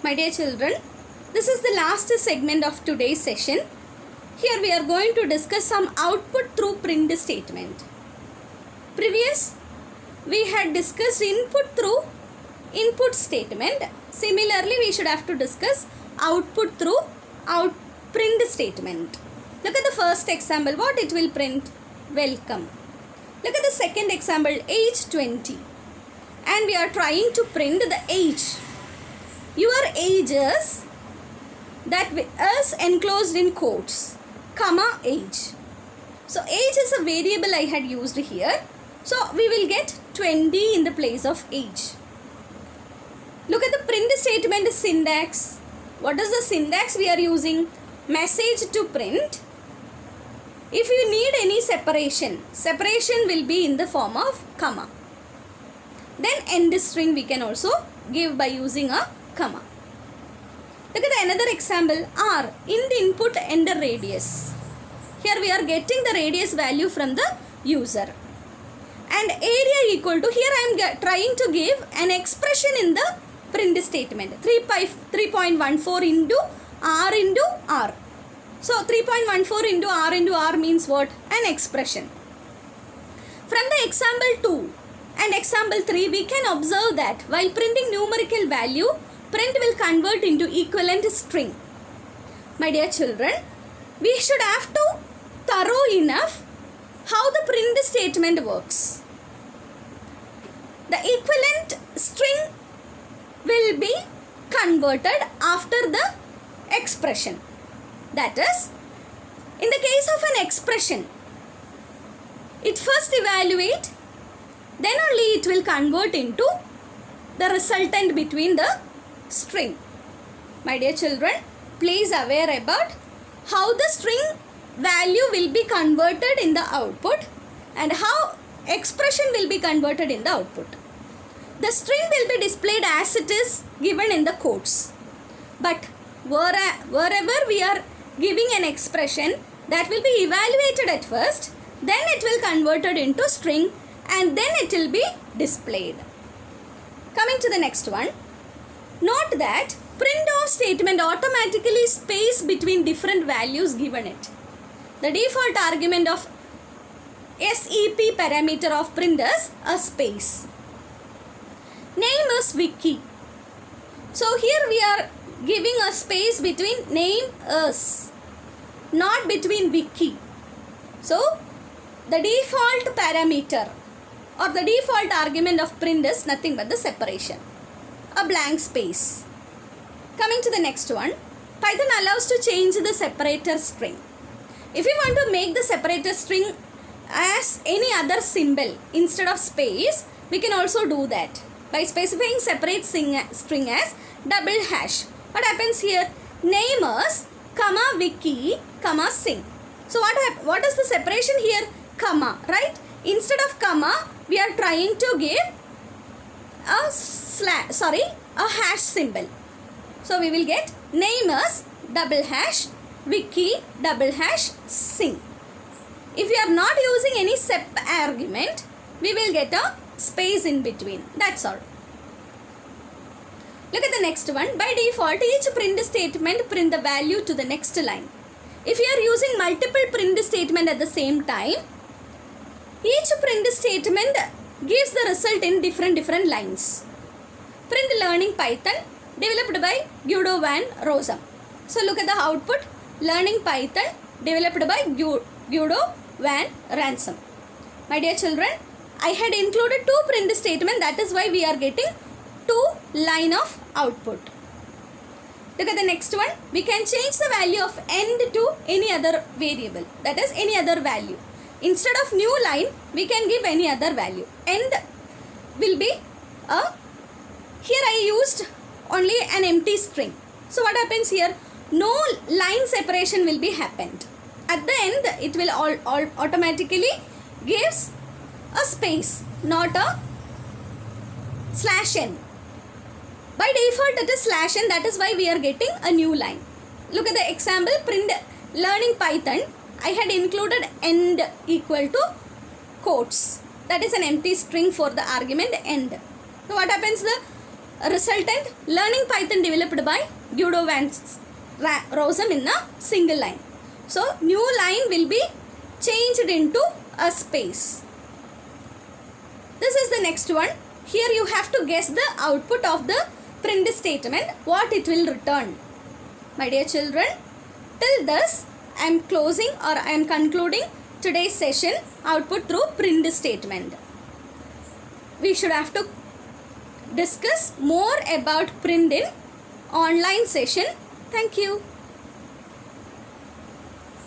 My dear children, this is the last segment of today's session. Here we are going to discuss some output through print statement. Previous we had discussed input through input statement. Similarly, we should have to discuss output through print statement. Look at the first example. What it will print? Welcome. Look at the second example, age 20. And we are trying to print the age. Your ages that is enclosed in quotes, comma age. So age is a variable I had used here. So we will get 20 in the place of age. Look at the print statement syntax. What is the syntax we are using? Message to print. If you need any separation will be in the form of comma. Then end string we can also give by using a comma. Look at another example, R, in the input enter radius. Here we are getting the radius value from the user. And area equal to, here I am trying to give an expression in the print statement. 3.14 into R into R. So 3.14 into R means what? An expression. From the example 2 and example 3, we can observe that while printing numerical value, print will convert into equivalent string. My dear children, we should have to thorough enough how the print statement works. The equivalent string will be converted after the expression. That is, in the case of an expression, it first evaluate, then only it will convert into the resultant between the string. My dear children, please aware about how the string value will be converted in the output and how expression will be converted in the output. The string will be displayed as it is given in the quotes. But wherever we are giving an expression, that will be evaluated at first, then it will converted into string and then it will be displayed. Coming to the next one. Note that print of statement automatically space between different values given it. The default argument of SEP parameter of print is a space. Name is Vicky. So here we are giving a space between name is, not between Vicky. So the default parameter or the default argument of print is nothing but the separation, a blank space. Coming to the next one, Python allows to change the separator string. If you want to make the separator string as any other symbol instead of space, we can also do that by specifying separate string as double hash. What happens here? Name is, comma Vicky, comma sing. So what is the separation here? Comma, right? Instead of comma, we are trying to give a hash symbol. So we will get name is double hash, Vicky double hash, sing. If we are not using any sep argument, we will get a space in between. That's all. Look at the next one. By default, each print statement print the value to the next line. If you are using multiple print statement at the same time, each print statement gives the result in different lines. Print learning Python developed by Guido van Rossum. So look at the output. Learning Python developed by Guido van Rossum. My dear children, I had included two print statements. That is why we are getting two line of output. Look at the next one. We can change the value of end to any other variable. That is any other value. Instead of new line, we can give any other value. End will be here I used only an empty string. So what happens here? No line separation will be happened. At the end, it will automatically gives a space, not a /n. By default, it is /n. That is why we are getting a new line. Look at the example. Print learning Python. I had included end equal to quotes. That is an empty string for the argument end. So what happens? The resultant learning Python developed by Guido van Rossum in a single line. So new line will be changed into a space. This is the next one. Here you have to guess the output of the print statement, what it will return. My dear children, till this I am closing or I am concluding today's session, output through print statement. We should have to discuss more about print in online session. Thank you.